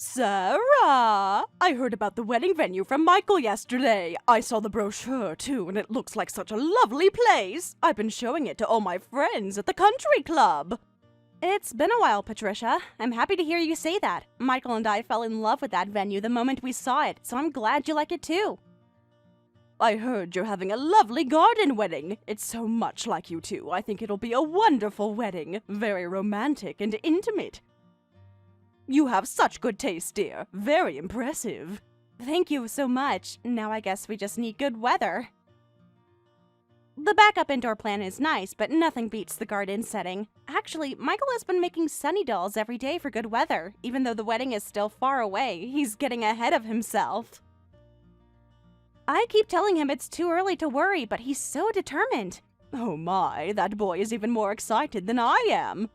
Sarah! I heard about the wedding venue from Michael yesterday. I saw the brochure too, and it looks like such a lovely place. I've been showing it to all my friends at the country club. It's been a while, Patricia. I'm happy to hear you say that. Michael and I fell in love with that venue the moment we saw it, so I'm glad you like it too. I heard you're having a lovely garden wedding. It's so much like you two. I think it'll be a wonderful wedding. Very romantic and intimate. You have such good taste, dear. Very impressive. Thank you so much. Now I guess we just need good weather. The backup indoor plan is nice, but nothing beats the garden setting. Actually, Michael has been making sunny dolls every day for good weather. Even though the wedding is still far away, he's getting ahead of himself. I keep telling him it's too early to worry, but he's so determined. Oh my, that boy is even more excited than I am.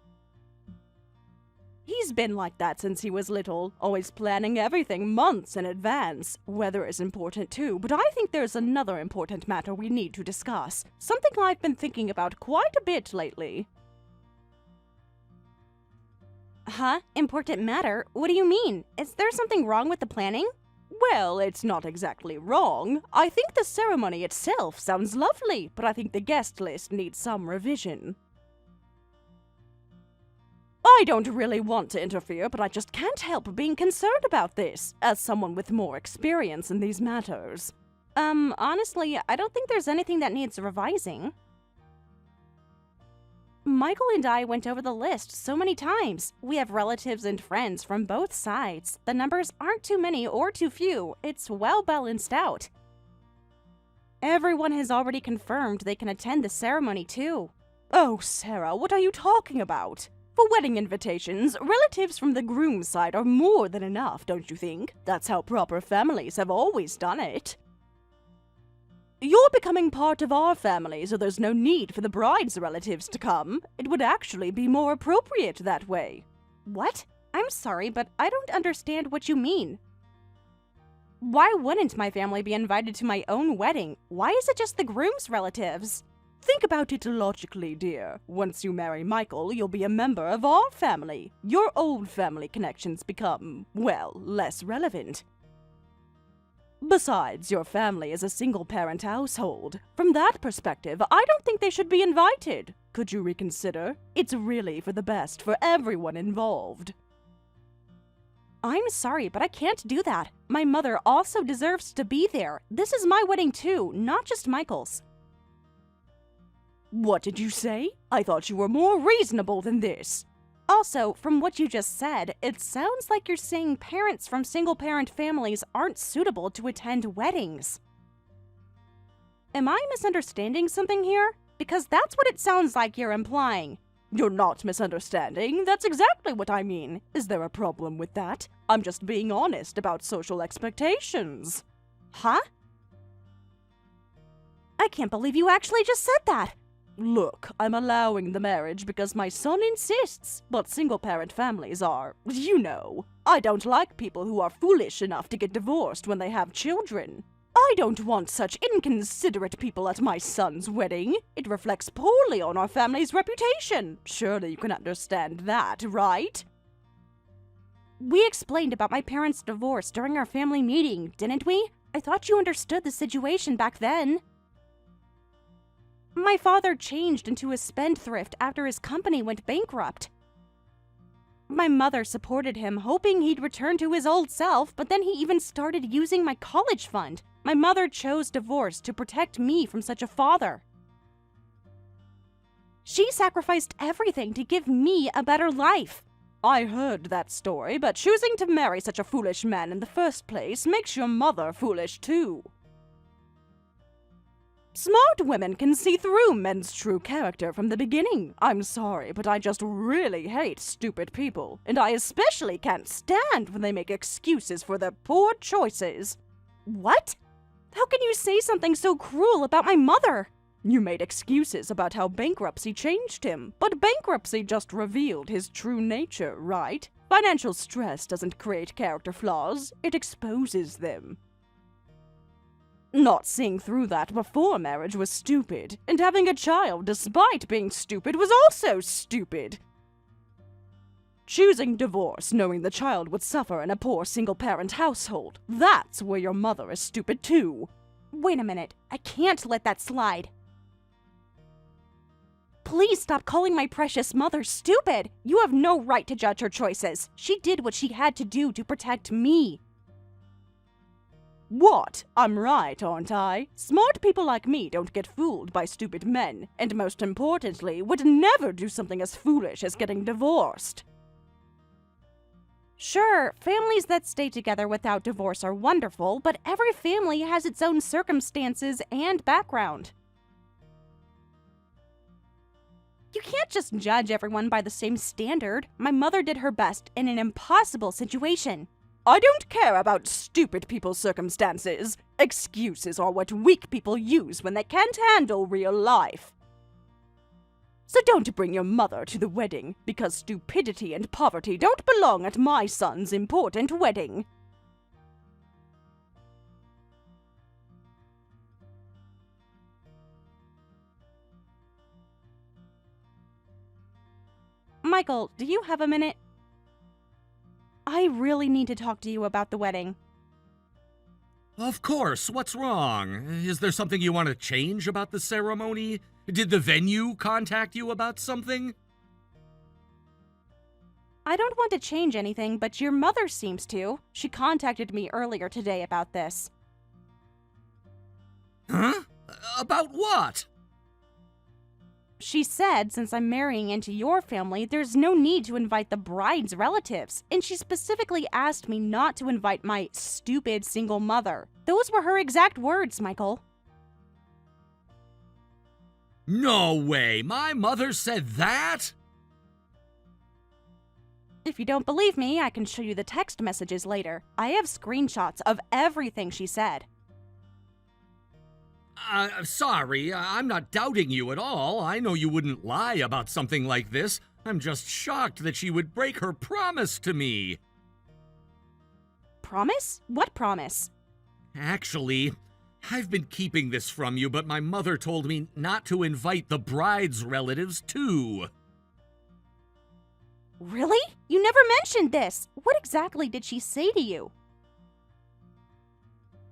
He's been like that since he was little, always planning everything months in advance. Weather is important too, but I think there's another important matter we need to discuss. Something I've been thinking about quite a bit lately. Huh? Important matter? What do you mean? Is there something wrong with the planning? Well, it's not exactly wrong. I think the ceremony itself sounds lovely, but I think the guest list needs some revision. I don't really want to interfere, but I just can't help being concerned about this, as someone with more experience in these matters. Honestly, I don't think there's anything that needs revising. Michael and I went over the list so many times. We have relatives and friends from both sides. The numbers aren't too many or too few. It's well balanced out. Everyone has already confirmed they can attend the ceremony too. Oh, Sarah, what are you talking about? For wedding invitations, relatives from the groom's side are more than enough, don't you think? That's how proper families have always done it. You're becoming part of our family, so there's no need for the bride's relatives to come. It would actually be more appropriate that way. What? I'm sorry, but I don't understand what you mean. Why wouldn't my family be invited to my own wedding? Why is it just the groom's relatives? Think about it logically, dear. Once you marry Michael, you'll be a member of our family. Your old family connections become, well, less relevant. Besides, your family is a single-parent household. From that perspective, I don't think they should be invited. Could you reconsider? It's really for the best for everyone involved. I'm sorry, but I can't do that. My mother also deserves to be there. This is my wedding too, not just Michael's. What did you say? I thought you were more reasonable than this. Also, from what you just said, it sounds like you're saying parents from single-parent families aren't suitable to attend weddings. Am I misunderstanding something here? Because that's what it sounds like you're implying. You're not misunderstanding. That's exactly what I mean. Is there a problem with that? I'm just being honest about social expectations. Huh? I can't believe you actually just said that. Look, I'm allowing the marriage because my son insists, but single-parent families are, you know. I don't like people who are foolish enough to get divorced when they have children. I don't want such inconsiderate people at my son's wedding. It reflects poorly on our family's reputation. Surely you can understand that, right? We explained about my parents' divorce during our family meeting, didn't we? I thought you understood the situation back then. My father changed into a spendthrift after his company went bankrupt. My mother supported him, hoping he'd return to his old self, but then he even started using my college fund. My mother chose divorce to protect me from such a father. She sacrificed everything to give me a better life. I heard that story, but choosing to marry such a foolish man in the first place makes your mother foolish too. Smart women can see through men's true character from the beginning. I'm sorry, but I just really hate stupid people, and I especially can't stand when they make excuses for their poor choices. What? How can you say something so cruel about my mother? You made excuses about how bankruptcy changed him, but bankruptcy just revealed his true nature, right? Financial stress doesn't create character flaws, it exposes them. Not seeing through that before marriage was stupid, and having a child despite being stupid was also stupid. Choosing divorce knowing the child would suffer in a poor single-parent household. That's where your mother is stupid too. Wait a minute. I can't let that slide. Please stop calling my precious mother stupid. You have no right to judge her choices. She did what she had to do to protect me. What? I'm right, aren't I? Smart people like me don't get fooled by stupid men, and most importantly, would never do something as foolish as getting divorced. Sure, families that stay together without divorce are wonderful, but every family has its own circumstances and background. You can't just judge everyone by the same standard. My mother did her best in an impossible situation. I don't care about stupid people's circumstances. Excuses are what weak people use when they can't handle real life. So don't bring your mother to the wedding, because stupidity and poverty don't belong at my son's important wedding. Michael, do you have a minute? I really need to talk to you about the wedding. Of course, what's wrong? Is there something you want to change about the ceremony? Did the venue contact you about something? I don't want to change anything, but your mother seems to. She contacted me earlier today about this. Huh? About what? She said since I'm marrying into your family, there's no need to invite the bride's relatives, and she specifically asked me not to invite my stupid single mother. Those were her exact words, Michael. No way! My mother said that? If you don't believe me, I can show you the text messages later. I have screenshots of everything she said. Sorry, I'm not doubting you at all. I know you wouldn't lie about something like this. I'm just shocked that she would break her promise to me. Promise? What promise? Actually, I've been keeping this from you, but my mother told me not to invite the bride's relatives too. Really? You never mentioned this. What exactly did she say to you?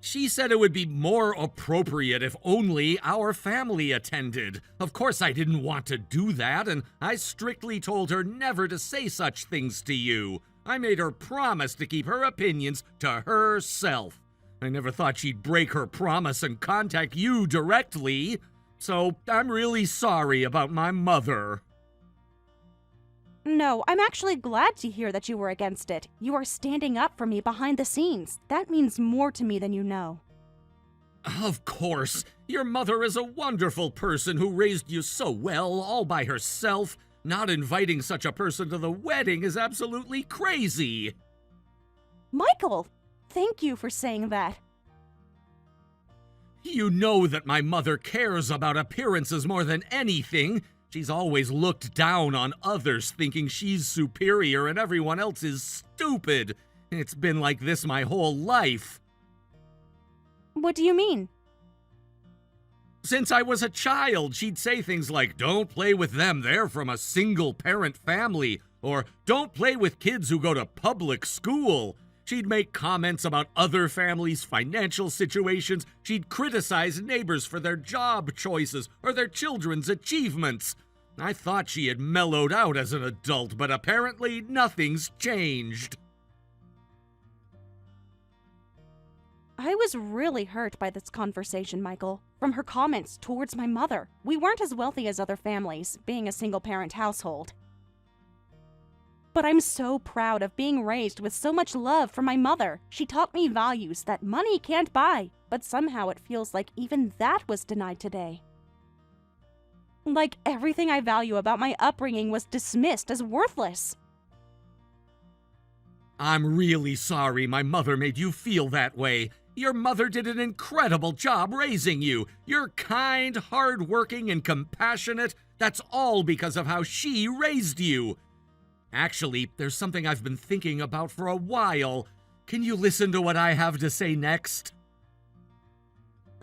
She said it would be more appropriate if only our family attended. Of course, I didn't want to do that, and I strictly told her never to say such things to you. I made her promise to keep her opinions to herself. I never thought she'd break her promise and contact you directly. So I'm really sorry about my mother. No, I'm actually glad to hear that you were against it. You are standing up for me behind the scenes. That means more to me than you know. Of course. Your mother is a wonderful person who raised you so well all by herself. Not inviting such a person to the wedding is absolutely crazy. Michael, thank you for saying that. You know that my mother cares about appearances more than anything. She's always looked down on others, thinking she's superior and everyone else is stupid. It's been like this my whole life. What do you mean? Since I was a child, she'd say things like, "Don't play with them, they're from a single-parent family," or "Don't play with kids who go to public school." She'd make comments about other families' financial situations. She'd criticize neighbors for their job choices or their children's achievements. I thought she had mellowed out as an adult, but apparently nothing's changed. I was really hurt by this conversation, Michael. From her comments towards my mother. We weren't as wealthy as other families, being a single-parent household. But I'm so proud of being raised with so much love from my mother. She taught me values that money can't buy, but somehow it feels like even that was denied today. Like everything I value about my upbringing was dismissed as worthless. I'm really sorry my mother made you feel that way. Your mother did an incredible job raising you. You're kind, hardworking, and compassionate. That's all because of how she raised you. Actually, there's something I've been thinking about for a while. Can you listen to what I have to say next?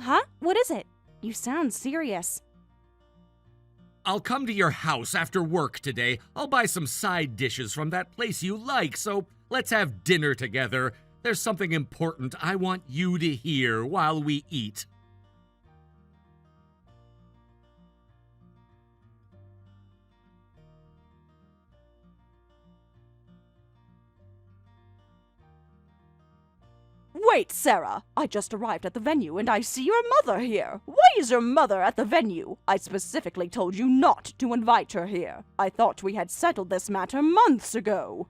Huh? What is it? You sound serious. I'll come to your house after work today. I'll buy some side dishes from that place you like, so let's have dinner together. There's something important I want you to hear while we eat. Wait, Sarah. I just arrived at the venue and I see your mother here. Why is your mother at the venue? I specifically told you not to invite her here. I thought we had settled this matter months ago.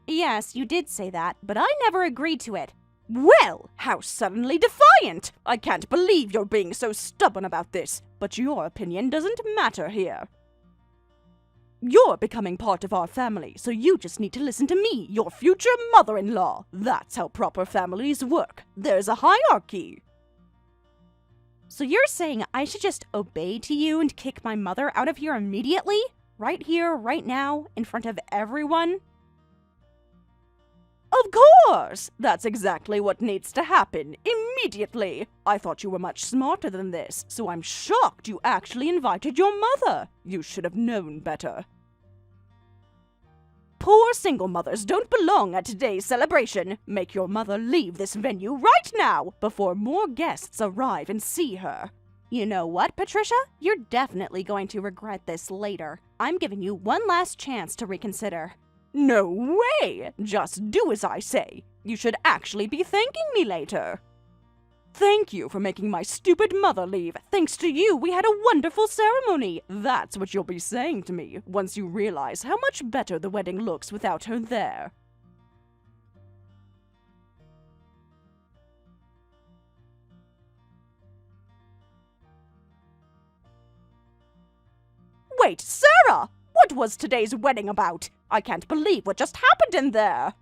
Yes, you did say that, but I never agreed to it. Well, how suddenly defiant! I can't believe you're being so stubborn about this, but your opinion doesn't matter here. You're becoming part of our family, so you just need to listen to me, your future mother-in-law. That's how proper families work. There's a hierarchy. So you're saying I should just obey to you and kick my mother out of here immediately? Right here, right now, in front of everyone? Of course! That's exactly what needs to happen, immediately. I thought you were much smarter than this, so I'm shocked you actually invited your mother. You should have known better. Poor single mothers don't belong at today's celebration. Make your mother leave this venue right now, before more guests arrive and see her. You know what, Patricia? You're definitely going to regret this later. I'm giving you one last chance to reconsider. No way! Just do as I say. You should actually be thanking me later. Thank you for making my stupid mother leave. Thanks to you, we had a wonderful ceremony. That's what you'll be saying to me once you realize how much better the wedding looks without her there. Wait, Sarah! What was today's wedding about? I can't believe what just happened in there.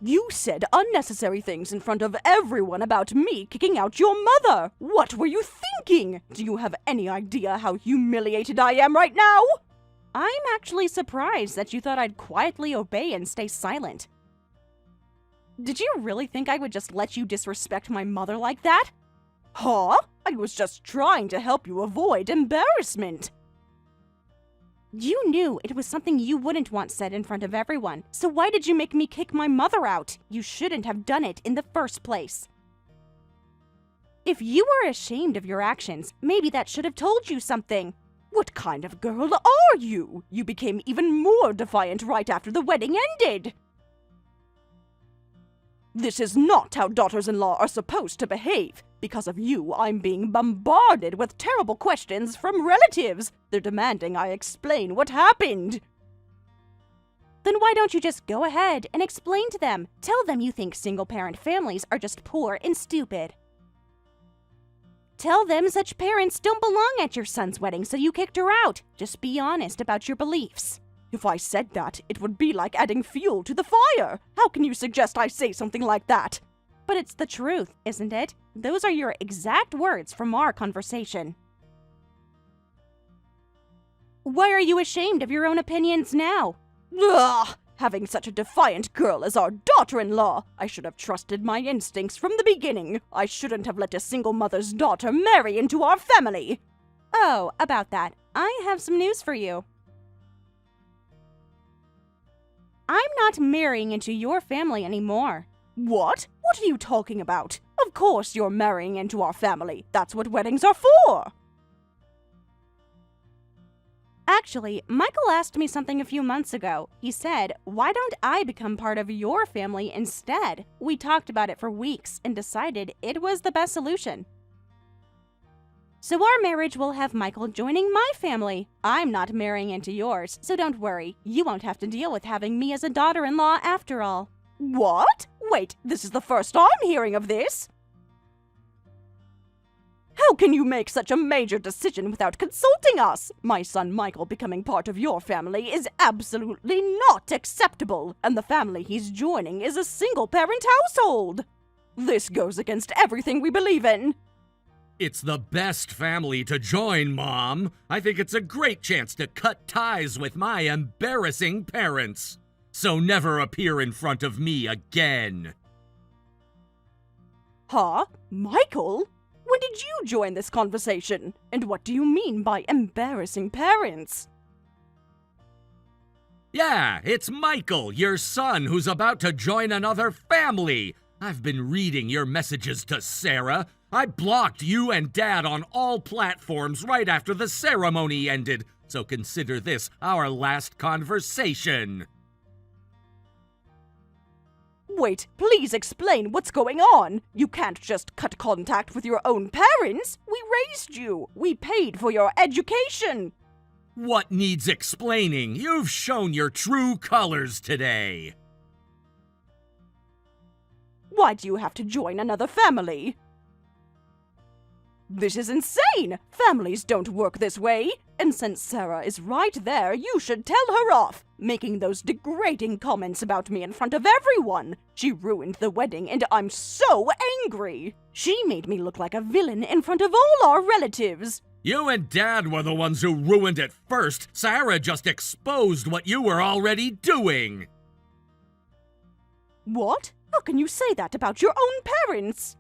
You said unnecessary things in front of everyone about me kicking out your mother. What were you thinking? Do you have any idea how humiliated I am right now? I'm actually surprised that you thought I'd quietly obey and stay silent. Did you really think I would just let you disrespect my mother like that? Huh? I was just trying to help you avoid embarrassment. You knew it was something you wouldn't want said in front of everyone, so why did you make me kick my mother out? You shouldn't have done it in the first place. If you were ashamed of your actions, maybe that should have told you something. What kind of girl are you? You became even more defiant right after the wedding ended. This is not how daughters-in-law are supposed to behave. Because of you, I'm being bombarded with terrible questions from relatives. They're demanding I explain what happened. Then why don't you just go ahead and explain to them? Tell them you think single-parent families are just poor and stupid. Tell them such parents don't belong at your son's wedding, so you kicked her out. Just be honest about your beliefs. If I said that, it would be like adding fuel to the fire. How can you suggest I say something like that? But it's the truth, isn't it? Those are your exact words from our conversation. Why are you ashamed of your own opinions now? Ugh! Having such a defiant girl as our daughter-in-law! I should have trusted my instincts from the beginning. I shouldn't have let a single mother's daughter marry into our family. Oh, about that, I have some news for you. I'm not marrying into your family anymore. What? What are you talking about? Of course you're marrying into our family. That's what weddings are for. Actually, Michael asked me something a few months ago. He said, why don't I become part of your family instead? We talked about it for weeks and decided it was the best solution. So our marriage will have Michael joining my family. I'm not marrying into yours, so don't worry. You won't have to deal with having me as a daughter-in-law after all. What? Wait, this is the first I'm hearing of this. How can you make such a major decision without consulting us? My son Michael becoming part of your family is absolutely not acceptable, and the family he's joining is a single-parent household. This goes against everything we believe in. It's the best family to join, Mom. I think it's a great chance to cut ties with my embarrassing parents. So never appear in front of me again. Huh? Michael? When did you join this conversation? And what do you mean by embarrassing parents? Yeah, it's Michael, your son, who's about to join another family. I've been reading your messages to Sarah. I blocked you and Dad on all platforms right after the ceremony ended, so consider this our last conversation. Wait, please explain what's going on. You can't just cut contact with your own parents. We raised you. We paid for your education. What needs explaining? You've shown your true colors today. Why do you have to join another family? This is insane! Families don't work this way! And since Sarah is right there, you should tell her off, making those degrading comments about me in front of everyone. She ruined the wedding and I'm so angry! She made me look like a villain in front of all our relatives. You and Dad were the ones who ruined it first. Sarah just exposed what you were already doing. What? How can you say that about your own parents?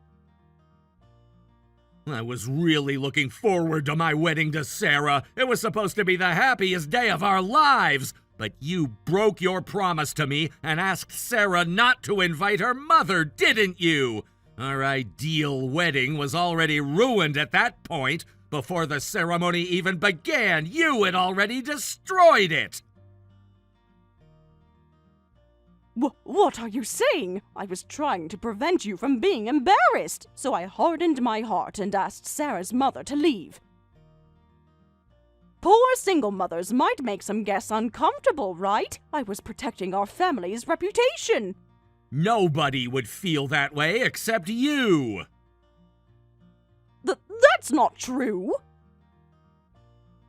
I was really looking forward to my wedding to Sarah. It was supposed to be the happiest day of our lives. But you broke your promise to me and asked Sarah not to invite her mother, didn't you? Our ideal wedding was already ruined at that point. Before the ceremony even began, you had already destroyed it. What are you saying? I was trying to prevent you from being embarrassed, so I hardened my heart and asked Sarah's mother to leave. Poor single mothers might make some guests uncomfortable, right? I was protecting our family's reputation. Nobody would feel that way except you. That's not true.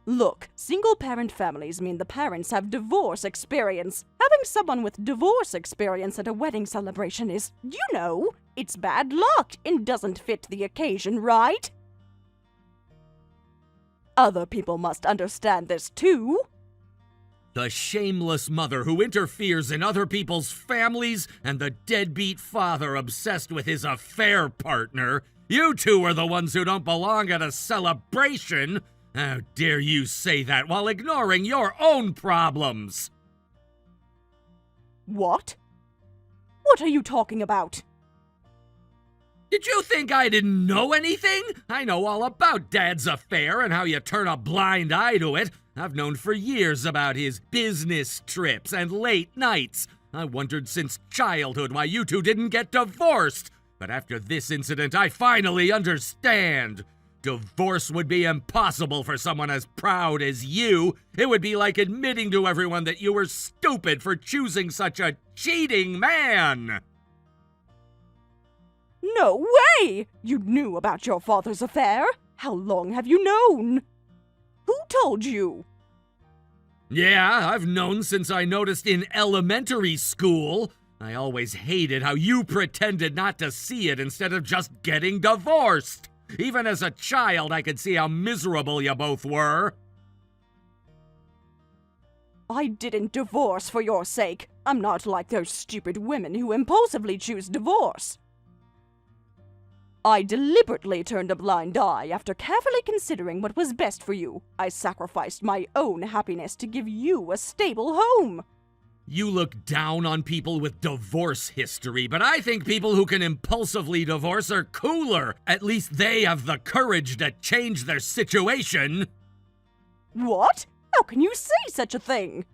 Look, single-parent families mean the parents have divorce experience. Having someone with divorce experience at a wedding celebration is, it's bad luck and doesn't fit the occasion, right? Other people must understand this too. The shameless mother who interferes in other people's families and the deadbeat father obsessed with his affair partner. You two are the ones who don't belong at a celebration. How dare you say that while ignoring your own problems? What? What are you talking about? Did you think I didn't know anything? I know all about Dad's affair and how you turn a blind eye to it. I've known for years about his business trips and late nights. I wondered since childhood why you two didn't get divorced. But after this incident, I finally understand. Divorce would be impossible for someone as proud as you. It would be like admitting to everyone that you were stupid for choosing such a cheating man. No way! You knew about your father's affair? How long have you known? Who told you? Yeah, I've known since I noticed in elementary school. I always hated how you pretended not to see it instead of just getting divorced. Even as a child, I could see how miserable you both were. I didn't divorce for your sake. I'm not like those stupid women who impulsively choose divorce. I deliberately turned a blind eye after carefully considering what was best for you. I sacrificed my own happiness to give you a stable home. You look down on people with divorce history, but I think people who can impulsively divorce are cooler. At least they have the courage to change their situation. What? How can you say such a thing?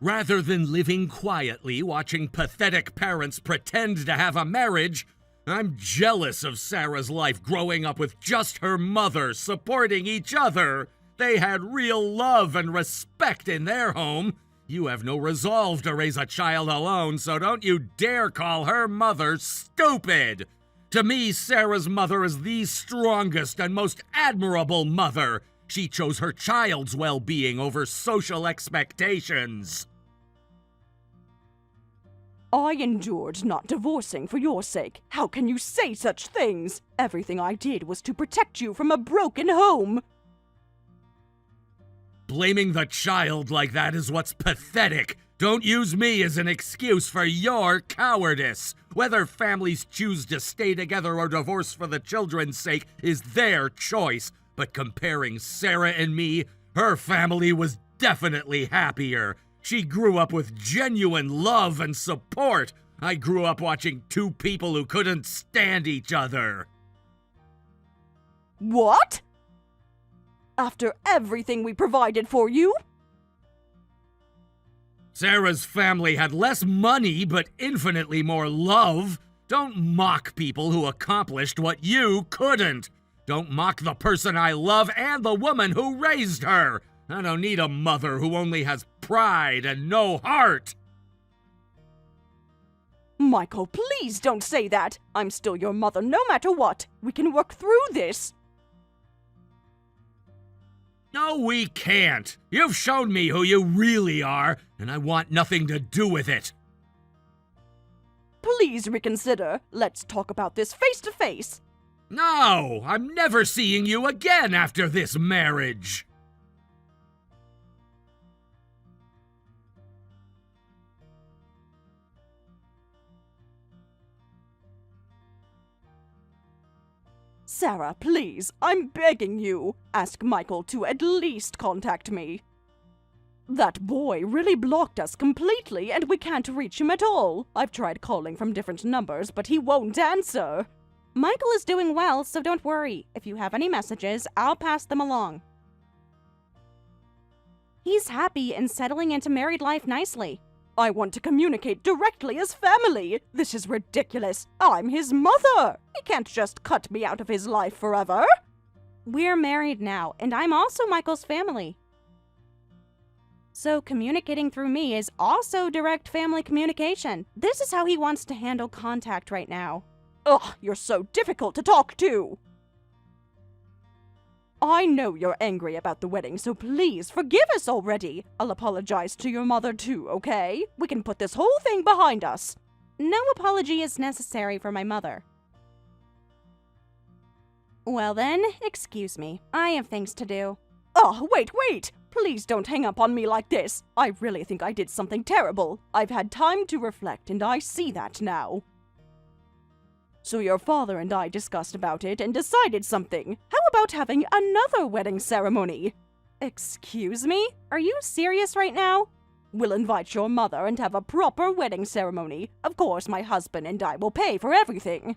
Rather than living quietly watching pathetic parents pretend to have a marriage, I'm jealous of Sarah's life growing up with just her mother supporting each other. They had real love and respect in their home. You have no resolve to raise a child alone, so don't you dare call her mother stupid. To me, Sarah's mother is the strongest and most admirable mother. She chose her child's well-being over social expectations. I endured not divorcing for your sake. How can you say such things? Everything I did was to protect you from a broken home. Blaming the child like that is what's pathetic. Don't use me as an excuse for your cowardice. Whether families choose to stay together or divorce for the children's sake is their choice. But comparing Sarah and me, her family was definitely happier. She grew up with genuine love and support. I grew up watching two people who couldn't stand each other. What? After everything we provided for you? Sarah's family had less money, but infinitely more love. Don't mock people who accomplished what you couldn't. Don't mock the person I love and the woman who raised her. I don't need a mother who only has pride and no heart. Michael, please don't say that. I'm still your mother no matter what. We can work through this. No, we can't. You've shown me who you really are, and I want nothing to do with it. Please reconsider. Let's talk about this face to face. No, I'm never seeing you again after this marriage. Sarah, please, I'm begging you. Ask Michael to at least contact me. That boy really blocked us completely and we can't reach him at all. I've tried calling from different numbers, but he won't answer. Michael is doing well, so don't worry. If you have any messages, I'll pass them along. He's happy and settling into married life nicely. I want to communicate directly as family. This is ridiculous. I'm his mother. He can't just cut me out of his life forever. We're married now, and I'm also Michael's family. So communicating through me is also direct family communication. This is how he wants to handle contact right now. Ugh, you're so difficult to talk to. I know you're angry about the wedding, so please forgive us already. I'll apologize to your mother too, okay? We can put this whole thing behind us. No apology is necessary for my mother. Well then, excuse me. I have things to do. Oh, wait! Please don't hang up on me like this. I really think I did something terrible. I've had time to reflect, and I see that now. So your father and I discussed about it and decided something. How about having another wedding ceremony? Excuse me? Are you serious right now? We'll invite your mother and have a proper wedding ceremony. Of course, my husband and I will pay for everything.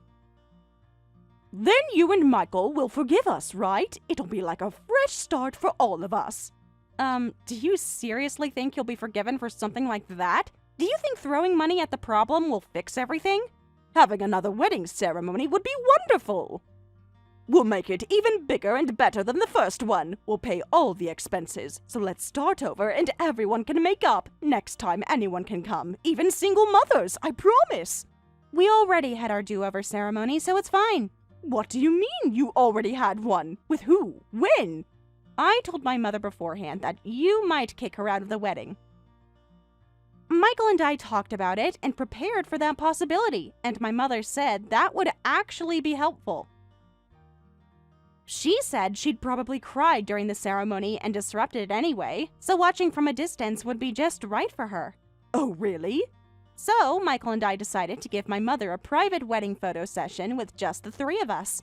Then you and Michael will forgive us, right? It'll be like a fresh start for all of us. Do you seriously think you'll be forgiven for something like that? Do you think throwing money at the problem will fix everything? Having another wedding ceremony would be wonderful. We'll make it even bigger and better than the first one. We'll pay all the expenses. So let's start over and everyone can make up. Next time anyone can come, even single mothers, I promise. We already had our do-over ceremony, so it's fine. What do you mean you already had one? With who? When? I told my mother beforehand that you might kick her out of the wedding. Michael and I talked about it and prepared for that possibility, and my mother said that would actually be helpful. She said she'd probably cry during the ceremony and disrupt it anyway, so watching from a distance would be just right for her. Oh, really? So, Michael and I decided to give my mother a private wedding photo session with just the three of us.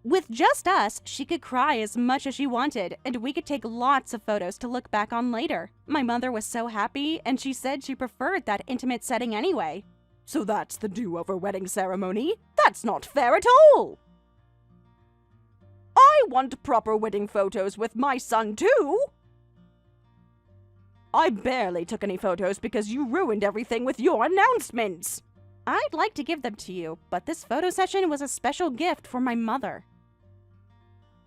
With just us, she could cry as much as she wanted, and we could take lots of photos to look back on later. My mother was so happy, and she said she preferred that intimate setting anyway. So that's the do-over wedding ceremony? That's not fair at all! I want proper wedding photos with my son too! I barely took any photos because you ruined everything with your announcements! I'd like to give them to you, but this photo session was a special gift for my mother.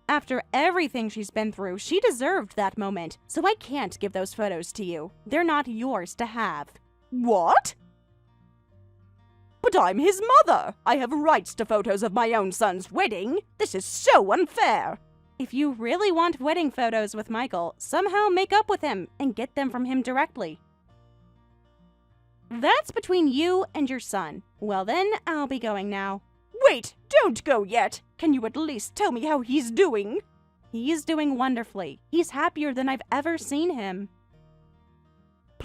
After everything she's been through, she deserved that moment, so I can't give those photos to you. They're not yours to have. What? But I'm his mother! I have rights to photos of my own son's wedding! This is so unfair! If you really want wedding photos with Michael, somehow make up with him and get them from him directly. That's between you and your son. Well then, I'll be going now. Wait, don't go yet! Can you at least tell me how he's doing? He's doing wonderfully. He's happier than I've ever seen him.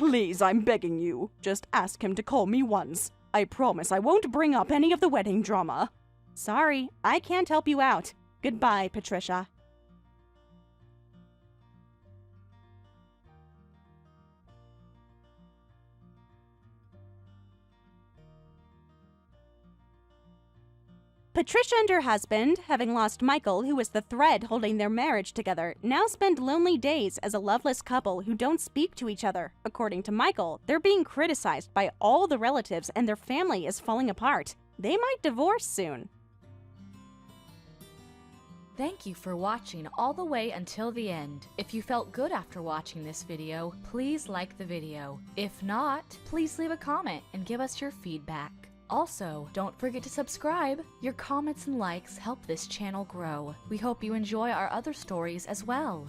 Please, I'm begging you. Just ask him to call me once. I promise I won't bring up any of the wedding drama. Sorry, I can't help you out. Goodbye, Patricia. Patricia and her husband, having lost Michael, who was the thread holding their marriage together, now spend lonely days as a loveless couple who don't speak to each other. According to Michael, they're being criticized by all the relatives and their family is falling apart. They might divorce soon. Thank you for watching all the way until the end. If you felt good after watching this video, please like the video. If not, please leave a comment and give us your feedback. Also, don't forget to subscribe. Your comments and likes help this channel grow. We hope you enjoy our other stories as well.